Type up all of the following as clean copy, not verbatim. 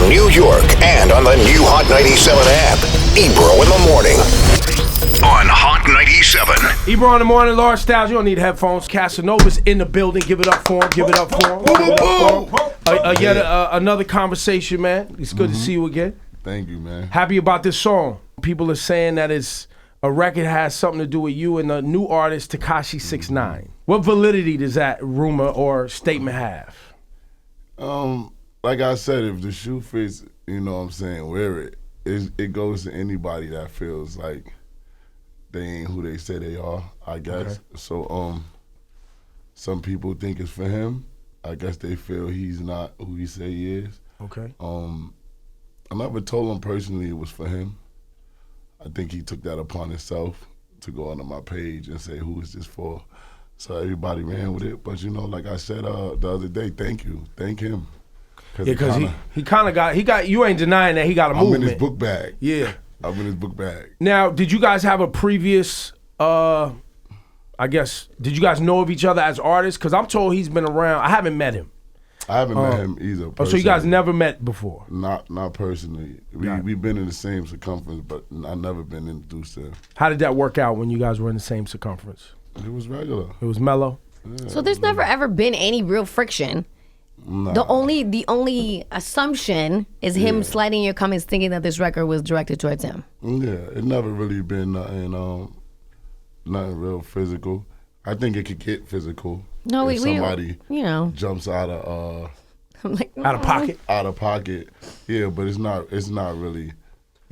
New York and on the new Hot 97 app. Ebro in the morning. On Hot 97. Ebro in the morning, Laura Styles. You don't need headphones. Casanova's in the building. Give it up for him. Give it up for him. Another conversation, man. It's good to see you again. Thank you, man. Happy about this song. People are saying that it's a record has something to do with you and the new artist Tekashi 6ix9ine. What validity does that rumor or statement have? Like I said, if the shoe fits, you know what I'm saying, wear it. It goes to anybody that feels like they ain't who they say they are, I guess. Okay. So some people think it's for him. I guess they feel he's not who he say he is. Okay. I never told him personally it was for him. I think he took that upon himself to go onto my page and say, who is this for? So everybody ran with it. But, you know, like I said the other day, thank you. Thank him. Yeah, because he kind of got, you ain't denying that he got a movement. I'm in his book bag. Yeah. I'm in his book bag. Now, did you guys have a previous, did you guys know of each other as artists? Because I'm told he's been around. I haven't met him. I haven't met him either. Oh, so you guys never met before? Not personally. We've been in the same circumference, but I've never been introduced to him. How did that work out when you guys were in the same circumference? It was regular. It was mellow? Yeah, so there's never ever been any real friction. Nah. The only assumption is him sliding your comments thinking that this record was directed towards him. Yeah, it never really been nothing real physical. I think it could get physical. No, if somebody jumps out of out of pocket. Out of pocket. Yeah, but it's not really,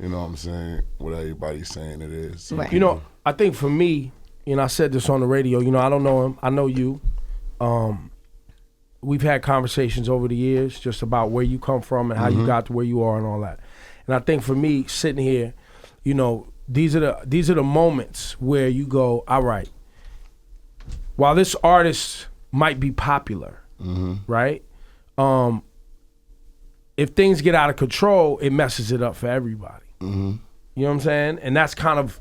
you know what I'm saying, what everybody's saying it is. Right. You know, I think for me, I said this on the radio, I don't know him. I know you. We've had conversations over the years just about where you come from and how you got to where you are and all that. And I think for me, sitting here, these are the moments where you go, all right, while this artist might be popular, right? If things get out of control, it messes it up for everybody. You know what I'm saying? And that's kind of,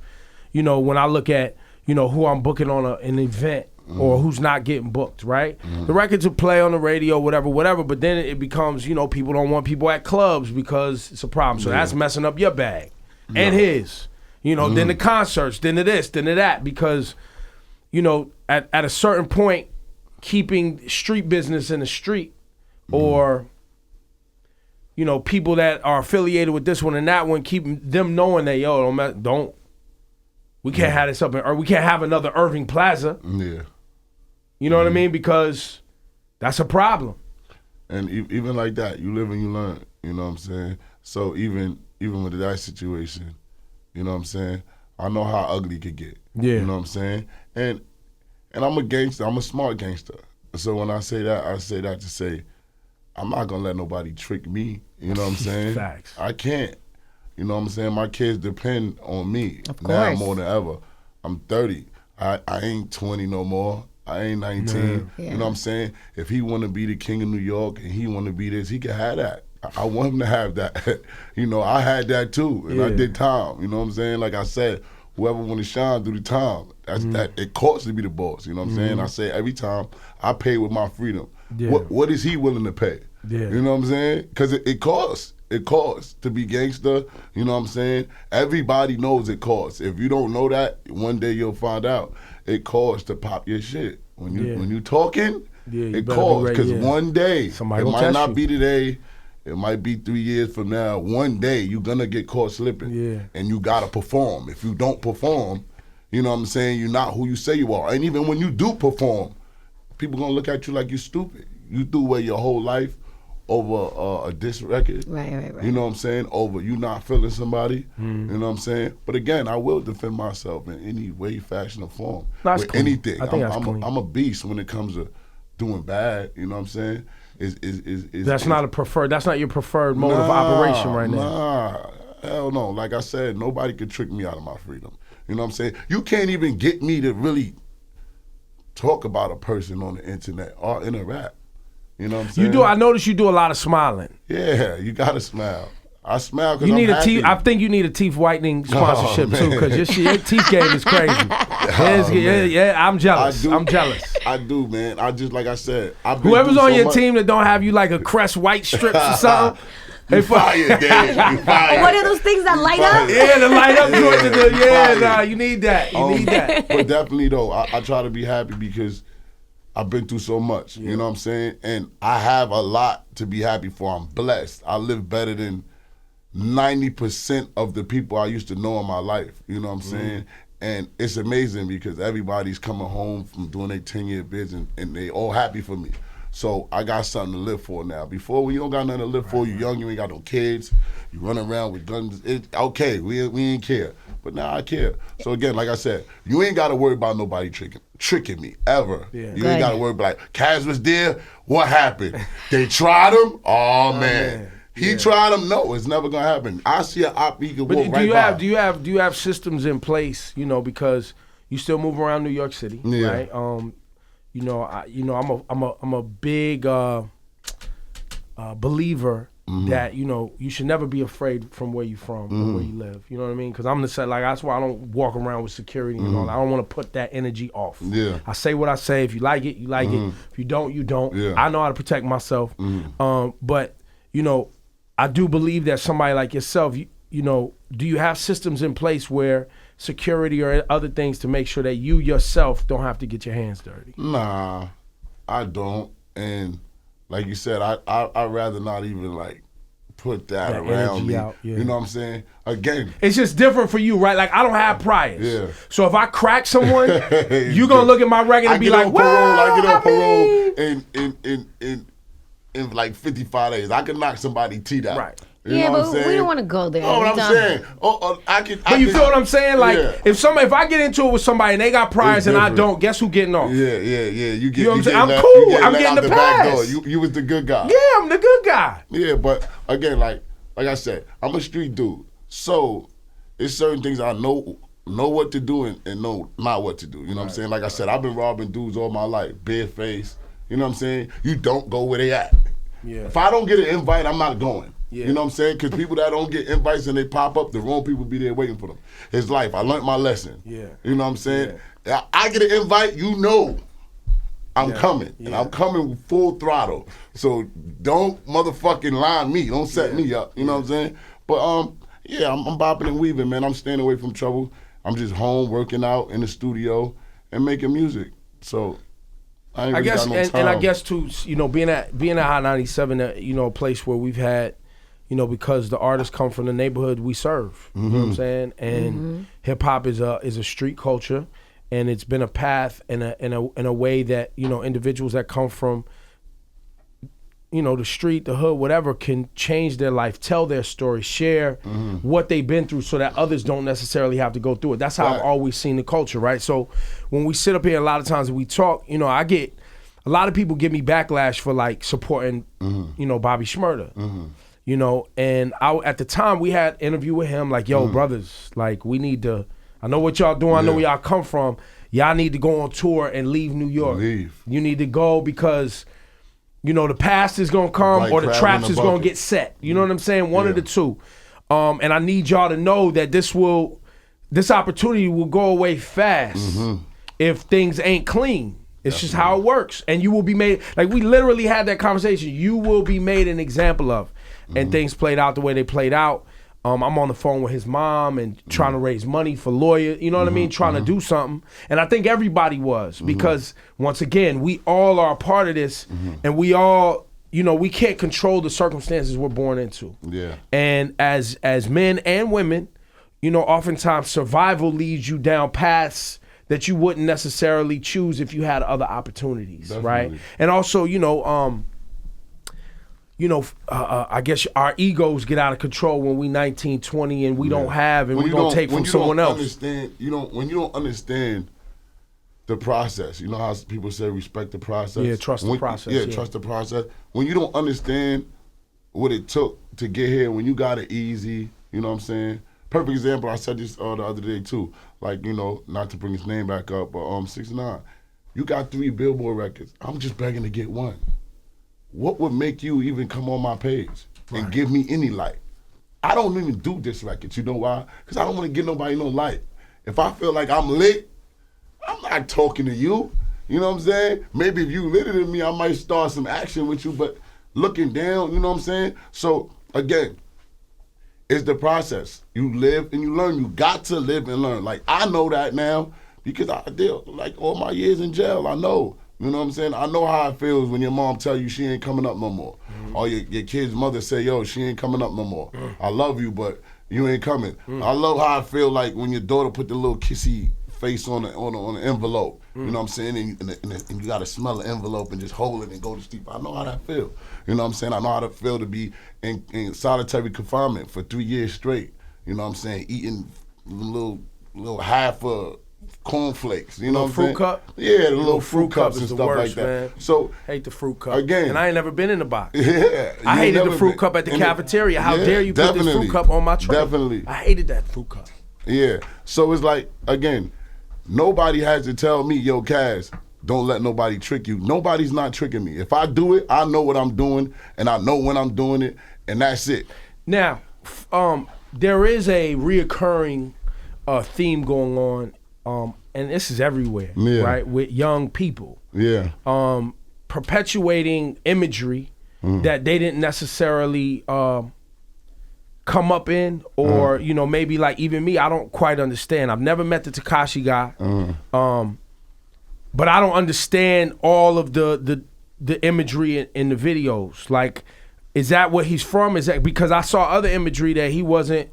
when I look at, who I'm booking on an event or who's not getting booked, right? The records will play on the radio, whatever, but then it becomes, people don't want people at clubs because it's a problem. So that's messing up your bag and his. Then the concerts, then the this, then the that, because, at a certain point, keeping street business in the street or, people that are affiliated with this one and that one, keeping them knowing that, we can't have this up, or we can't have another Irving Plaza. Yeah. You know what I mean? Because that's a problem. And even like that, you live and you learn, you know what I'm saying? So even with that situation, you know what I'm saying? I know how ugly it could get. Yeah. You know what I'm saying? And I'm a gangster. I'm a smart gangster. So when I say that to say, I'm not going to let nobody trick me. You know what I'm saying? Facts. I can't. You know what I'm saying? My kids depend on me now more than ever. I'm 30. I ain't 20 no more. I ain't 19. Yeah. You know what I'm saying? If he want to be the king of New York and he want to be this, he can have that. I want him to have that. I had that too, and I did time. You know what I'm saying? Like I said, whoever want to shine, do the time. That it costs to be the boss. You know what I'm saying? I say every time I pay with my freedom. Yeah. What is he willing to pay? Yeah. You know what I'm saying? Because it costs. It costs to be gangster. You know what I'm saying? Everybody knows it costs. If you don't know that, one day you'll find out. It costs to pop your shit. When you talking, it costs. Because one day, somebody it will might test not you. be today. It might be 3 years from now. One day, you're going to get caught slipping. Yeah. And you got to perform. If you don't perform, you know what I'm saying, you're not who you say you are. And even when you do perform, people going to look at you like you're stupid. You threw away your whole life over a diss record. Right. You know what I'm saying? Over you not feeling somebody. You know what I'm saying? But again, I will defend myself in any way, fashion, or form. That's with clean. anything. I think that's clean. I'm a beast when it comes to doing bad. You know what I'm saying? That's not your preferred mode of operation right now. Nah, hell no. Like I said, nobody could trick me out of my freedom. You know what I'm saying? You can't even get me to really talk about a person on the internet or in a rap. You know what I'm saying? You do. I notice you do a lot of smiling. Yeah, you gotta smile. I smile because You I'm need happy. I think you need a teeth whitening sponsorship too, because your teeth game is crazy. I'm jealous. I'm jealous. I do, man. I just like I said. Whoever's on your team that don't have you like a Crest white strips or something, You fired, Dave. You fired. What are those things that light up? Yeah, the light up joint. Nah, you need that. You need that. But definitely though, I try to be happy because I've been through so much. You know what I'm saying? And I have a lot to be happy for. I'm blessed. I live better than 90% of the people I used to know in my life. You know what I'm saying? And it's amazing because everybody's coming home from doing their 10-year bids and they all happy for me. So I got something to live for now. Before, when you don't got nothing to live for, you young, you ain't got no kids, you run around with guns, okay, we ain't care. But now I care. So again, like I said, you ain't got to worry about nobody tricking me, ever. Yeah. You ain't got to worry about, like, Kaz was there, what happened? They tried him? Oh, man. He tried him? No, it's never going to happen. I see an op, he can walk right by. Do you have systems in place, you know, because you still move around New York City, right? You know, I'm a big believer that, you know, you should never be afraid from where you from and where you live. You know what I mean? Because I'm the same. Like, that's why I don't walk around with security and all that. I don't want to put that energy off. Yeah. I say what I say. If you like it, you like it. If you don't, you don't. Yeah. I know how to protect myself. But you know, I do believe that somebody like yourself, you know, do you have systems in place where security or other things to make sure that you yourself don't have to get your hands dirty? Nah, I don't. And like you said, I'd rather not even like put that around me. Out, You know what I'm saying? Again, it's just different for you, right? Like, I don't have priors. Yeah. So if I crack someone, you gonna look at my record and be like, "Well, I get on parole in like 55 days. I can knock somebody teeth out." Right. You know but we don't want to go there. Oh, what I'm saying. But you feel what I'm saying? Like, if I get into it with somebody and they got priors and I don't, guess who getting off? Yeah. You know what I'm saying? I'm cool. I'm getting the pass. You was the good guy. Yeah, I'm the good guy. Yeah, but again, like I said, I'm a street dude. So it's certain things I know what to do and know not what to do. You know what I'm saying? Like I said, I've been robbing dudes all my life, bare face. You know what I'm saying? You don't go where they at. Yeah. If I don't get an invite, I'm not going. Yeah. You know what I'm saying? Because people that don't get invites and they pop up, the wrong people be there waiting for them. It's life. I learned my lesson. Yeah. You know what I'm saying? Yeah. I get an invite, you know I'm coming. Yeah. And I'm coming full throttle. So don't motherfucking line me. Don't set me up. You know what I'm saying? But I'm bopping and weaving, man. I'm staying away from trouble. I'm just home working out in the studio and making music. So I ain't really got no time. And I guess too, you know, being at Hot 97, you know, a place where we've had, you know, because the artists come from the neighborhood we serve. You know what I'm saying? And hip hop is a street culture, and it's been a path in a way that, you know, individuals that come from, you know, the street, the hood, whatever, can change their life, tell their story, share what they've been through so that others don't necessarily have to go through it. That's how I've always seen the culture, right? So when we sit up here, a lot of times we talk, you know, I get, a lot of people give me backlash for like supporting, you know, Bobby Shmurda. You know, and at the time we had an interview with him, like, yo, brothers, like, we need to, I know what y'all doing, I know where y'all come from. Y'all need to go on tour and leave New York. You need to go because, you know, the past is gonna come like or the traps is gonna get set. You know what I'm saying? One of the two. And I need y'all to know that this opportunity will go away fast if things ain't clean. It's just how it works. And you will be made, like, we literally had that conversation. You will be made an example of. And things played out the way they played out. I'm on the phone with his mom and trying to raise money for lawyers, you know what I mean? Trying to do something. And I think everybody was, because once again, we all are a part of this, and we all, you know, we can't control the circumstances we're born into. Yeah. And as men and women, you know, oftentimes survival leads you down paths that you wouldn't necessarily choose if you had other opportunities, right? And also, you know, I guess our egos get out of control when we 19, 20 and we don't have, and we're going to take from someone else. When you don't understand the process, you know how people say respect the process? Yeah, trust the process. Trust the process. When you don't understand what it took to get here, when you got it easy, you know what I'm saying? Perfect example, I said this the other day too. Like, you know, not to bring his name back up, but 6ix9ine, you got 3 Billboard records. I'm just begging to get 1. What would make you even come on my page and give me any light? I don't even do diss records. You know why? Because I don't want to give nobody no light. If I feel like I'm lit, I'm not talking to you. You know what I'm saying? Maybe if you litter than me, I might start some action with you, but looking down, you know what I'm saying? So again, it's the process. You live and you learn. You got to live and learn. Like, I know that now because I did, like, all my years in jail. I know. You know what I'm saying? I know how it feels when your mom tell you she ain't coming up no more. Or your kid's mother say, yo, she ain't coming up no more. I love you, but you ain't coming. I love how I feel like when your daughter put the little kissy face on the envelope. You know what I'm saying? And you gotta smell the envelope and just hold it and go to sleep. I know how that feel. You know what I'm saying? I know how to feel to be in solitary confinement for 3 years straight. You know what I'm saying? Eating little half of cornflakes. You know what I'm saying? Fruit cup? Yeah, the little fruit cups and is the stuff worst, like that. man. So hate the fruit cup. Again. And I ain't never been in the box. Yeah. I hated the fruit cup at the cafeteria. How dare you put this fruit cup on my tray? Definitely. I hated that fruit cup. Yeah. So it's like, again, nobody has to tell me, yo, Kaz, don't let nobody trick you. Nobody's not tricking me. If I do it, I know what I'm doing, and I know when I'm doing it, and that's it. Now, there is a reoccurring theme going on, and this is everywhere, right? With young people. Yeah. Perpetuating imagery that they didn't necessarily come up in, or you know, maybe like even me, I don't quite understand. I've never met the Tekashi guy, but I don't understand all of the imagery in the videos. Like, is that what he's from? Is that because I saw other imagery that he wasn't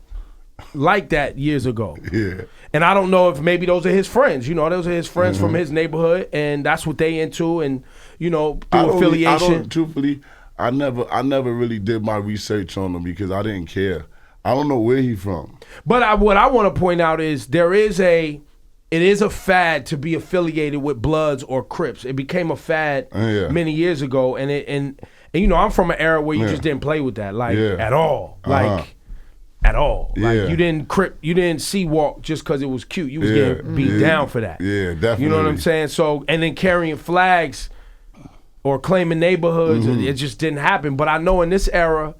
like that years ago? Yeah. And I don't know if maybe those are his friends. You know, those are his friends from his neighborhood, and that's what they into, and you know, through affiliation. Truthfully, I never really did my research on him because I didn't care. I don't know where he from. But what I want to point out is it is a fad to be affiliated with Bloods or Crips. It became a fad many years ago, and you know, I'm from an era where you just didn't play with that, like at all, like at all. Like you didn't see walk just because it was cute. You was getting beat down for that. Yeah, definitely. You know what I'm saying? So, and then carrying flags or claiming neighborhoods, it just didn't happen. But I know in this era,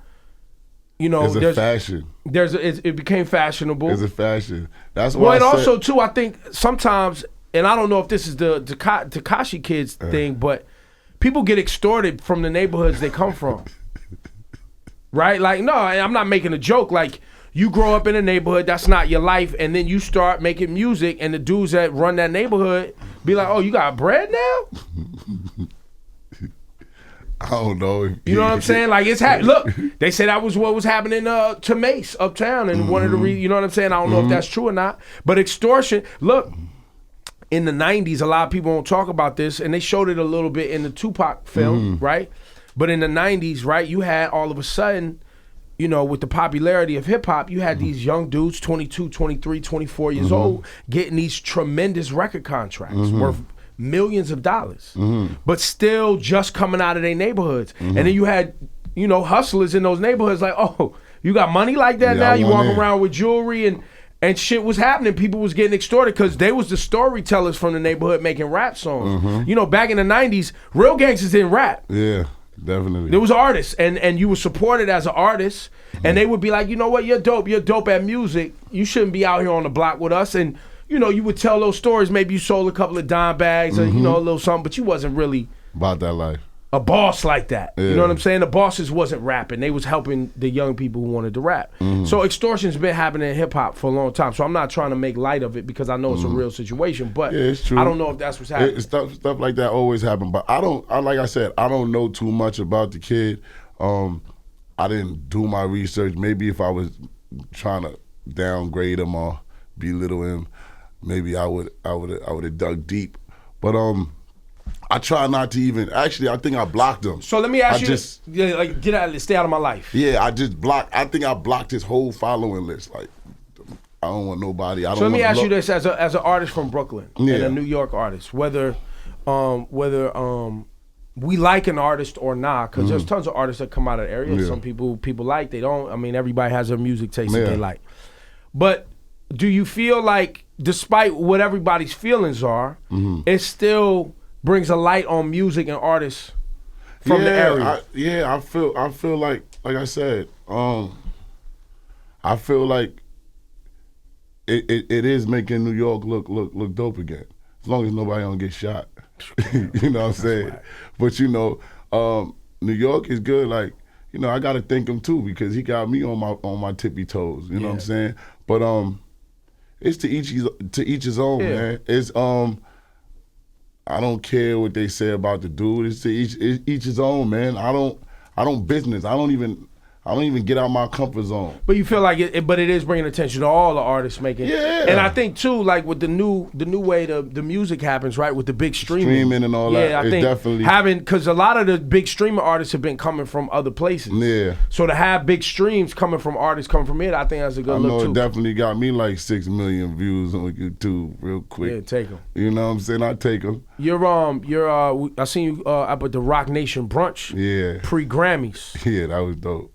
you know, there's a fashion. It became fashionable. It's a fashion. That's why. Well, also too, I think sometimes, and I don't know if this is the Tekashi kids thing, but people get extorted from the neighborhoods they come from. Right? Like, no, I'm not making a joke. Like, you grow up in a neighborhood, that's not your life, and then you start making music, and the dudes that run that neighborhood be like, oh, you got bread now? I don't know. You know what I'm saying? Like, it's look, they said that was what was happening to Mace uptown, and one of the you know what I'm saying? I don't know if that's true or not, but extortion, look, in the 90s, a lot of people don't talk about this, and they showed it a little bit in the Tupac film, right? But in the 90s, right, you had all of a sudden, you know, with the popularity of hip hop, you had these young dudes, 22, 23, 24 years old, getting these tremendous record contracts worth millions of dollars, but still just coming out of their neighborhoods. And then you had, you know, hustlers in those neighborhoods like, oh, you got money like that now? You walk around with jewelry and shit was happening. People was getting extorted because they was the storytellers from the neighborhood making rap songs. You know, back in the 90s, real gangsters didn't rap. Yeah. Definitely. There was artists, and you were supported as an artist, and they would be like, you know what, you're dope at music. You shouldn't be out here on the block with us. And, you know, you would tell those stories. Maybe you sold a couple of dime bags or, you know, a little something, but you wasn't really about that life. A boss like that. You know what I'm saying? The bosses wasn't rapping. They was helping the young people who wanted to rap. So extortion's been happening in hip hop for a long time. So I'm not trying to make light of it because I know it's a real situation, but it's true. I don't know if that's what's happening. Stuff like that always happen, but like I said, I don't know too much about the kid. I didn't do my research. Maybe if I was trying to downgrade him or belittle him, maybe I would have dug deep. But I try not to even. Actually, I think I blocked him. So let me ask you, like, get out, stay out of my life. Yeah, I just blocked. I think I blocked his whole following list. Like, I don't want nobody. So let me ask you this: as an artist from Brooklyn and a New York artist, whether we like an artist or not, because there's tons of artists that come out of the area. Some people like, they don't. I mean, everybody has their music taste that they like. But do you feel like, despite what everybody's feelings are, it still brings a light on music and artists from the area? I feel like I said, I feel like it is making New York look dope again, as long as nobody don't get shot. You know what I'm saying? But you know, New York is good. Like, you know, I got to thank him too because he got me on my tippy toes. You know what I'm saying? But it's to each his own, man. It's I don't care what they say about the dude. It's to each his own, man. I don't business. I don't even get out my comfort zone. But you feel like but it is bringing attention to all the artists making. Yeah. And I think too, like with the new way the music happens, right? With the big streaming and all that. Yeah, I think definitely because a lot of the big streaming artists have been coming from other places. Yeah. So to have big streams coming from artists coming from it, I think that's a good look too. It definitely got me like 6 million views on YouTube real quick. Yeah, take them. You know what I'm saying? I take them. You're I seen you up at the Rock Nation brunch. Yeah. Pre-Grammys. Yeah, that was dope.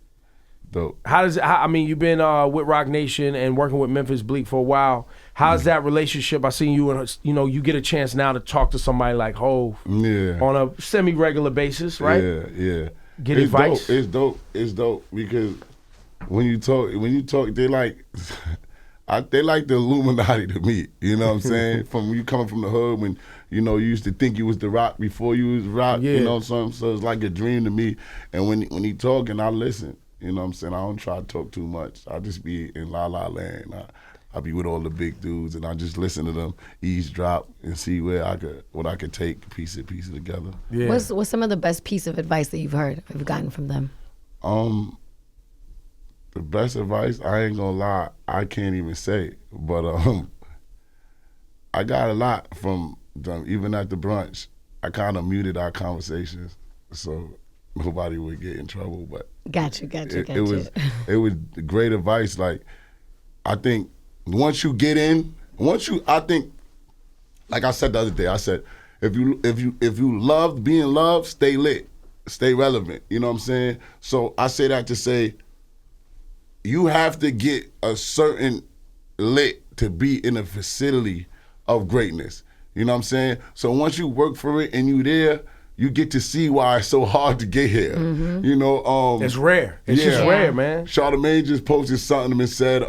How does it? I mean, you've been with Rock Nation and working with Memphis Bleek for a while. How's that relationship? I seen you and you get a chance now to talk to somebody like Hov on a semi-regular basis, right? Yeah. Get advice. It's dope because when you talk, they like they like the Illuminati to me. You know what I'm saying? From you coming from the hood when you used to think you was the Rock before you was Rock. Yeah. You know what I'm saying? So it's like a dream to me. And when he talking, I listen. You know what I'm saying? I don't try to talk too much. I just be in La La Land. I be with all the big dudes, and I just listen to them eavesdrop and see what I could take, piece it together. Yeah. What's some of the best piece of advice that you've gotten from them? The best advice, I ain't gonna lie, I can't even say, but I got a lot from them. Even at the brunch, I kind of muted our conversations, so nobody would get in trouble, but Gotcha. It was great advice. Like, I think once you get in, I think, like I said the other day, I said, if you love being loved, stay lit, stay relevant. You know what I'm saying? So I say that to say, you have to get a certain lit to be in a facility of greatness. You know what I'm saying? So once you work for it and you there, you get to see why it's so hard to get here. Mm-hmm. You know, it's rare. It's just rare, man. Charlamagne just posted something and said,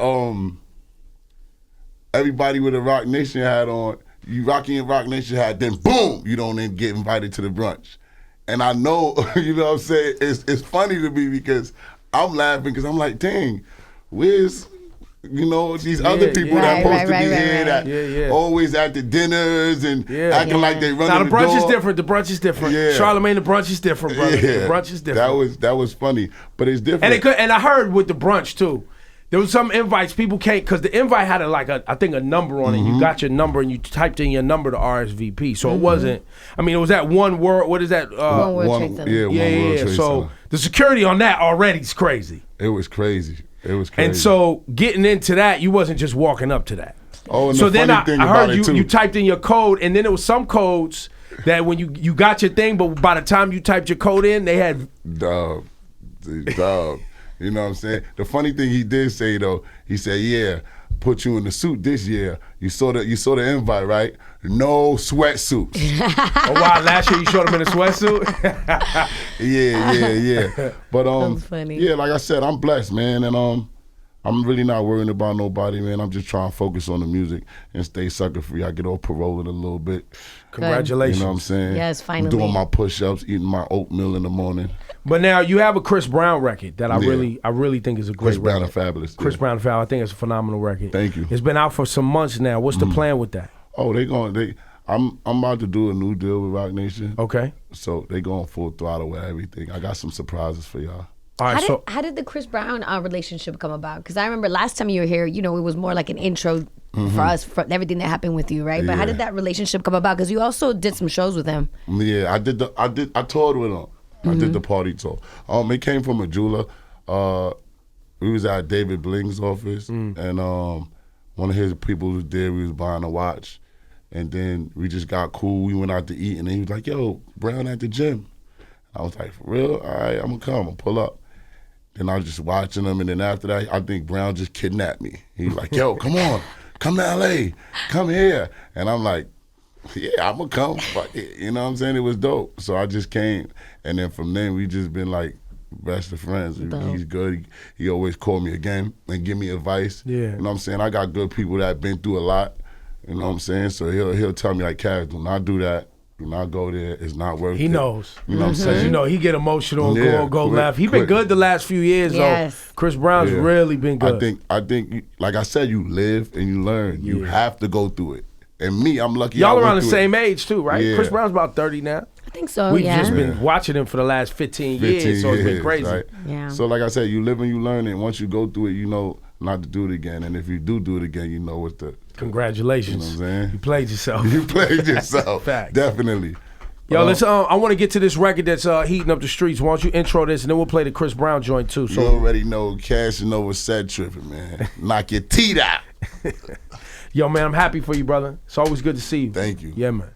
everybody with a Rock Nation hat on, you rocking a Rock Nation hat, then boom, you don't even get invited to the brunch. And I know, you know what I'm saying? It's funny to me because I'm laughing because I'm like, dang, where's these other people that supposed to be here that always at the dinners and acting like they running the door. Now the brunch is different. The brunch is different. Yeah. Charlamagne, the brunch is different, brother. Yeah. The brunch is different. That was funny, but it's different. And I heard with the brunch too, there was some invites people can't because the invite had I think a number on it. You got your number and you typed in your number to RSVP. So it wasn't. I mean, it was that one word. What is that? One World Trade Center. One World Trade So Center. the security on that already is crazy. It was crazy. And so getting into that, you wasn't just walking up to that. Oh, and so the then funny thing I about heard it too, you typed in your code, and then there was some codes that when you got your thing, but by the time you typed your code in, they had dub. You know what I'm saying? The funny thing he did say though, he said, "Yeah, put you in the suit this year. You saw the invite, right? No sweatsuits." Oh wow! Last year you showed him in a sweatsuit. Yeah. But That's funny. yeah, like I said, I'm blessed, man, and I'm really not worrying about nobody, man. I'm just trying to focus on the music and stay sucker free. I get off parole in a little bit. Congratulations. You know what I'm saying? Yes, finally. I'm doing my push-ups, eating my oatmeal in the morning. But now you have a Chris Brown record that I really think is a great Chris Brown record. and Fabulous. Chris Brown and Fabulous. I think it's a phenomenal record. Thank you. It's been out for some months now. What's the plan with that? Oh, I'm about to do a new deal with Rock Nation. Okay. So they going full throttle with everything. I got some surprises for y'all. All right, How did the Chris Brown relationship come about? Because I remember last time you were here, it was more like an intro for us for everything that happened with you, right? But how did that relationship come about? Because you also did some shows with him. Yeah, I toured with him. I did the party tour. It came from a jeweler. We was at David Bling's office, and one of his people was there. We was buying a watch, and then we just got cool. We went out to eat, and then he was like, "Yo, Brown at the gym." I was like, "For real? All right, I'm gonna come. I'm gonna pull up." Then I was just watching him, and then after that, I think Brown just kidnapped me. He was like, "Yo, come on, come to LA, come here," and I'm like, "Yeah, I'm gonna come." Fuck it. You know what I'm saying? It was dope. So I just came, and then from then we just been like best of friends. He's good. He always call me again and give me advice. Yeah. You know what I'm saying? I got good people that been through a lot. You know what I'm saying? So he'll tell me like, "Cass, do not do that. When I go there, it's not worth it. He knows. You know what I'm saying? You know, he get emotional, go quick, left. He been quick. good the last few years, though. Chris Brown's really been good. I think, like I said, you live and you learn. You have to go through it. And me, I'm lucky. Y'all around the same age too, right? Yeah. Chris Brown's about 30 now. I think so. We've just been watching him for the last 15 years, so it's been crazy. Right? Yeah. So like I said, you live and you learn, and once you go through it, you know not to do it again. And if you do it again, you know what the congratulations. You know what I'm saying? You played yourself. You played yourself. Facts. Definitely. Yo, let's. I want to get to this record that's heating up the streets. Why don't you intro this, and then we'll play the Chris Brown joint too. So you already know Casanova said tripping, man. Knock your teeth out. Yo, man, I'm happy for you, brother. It's always good to see you. Thank you. Yeah, man.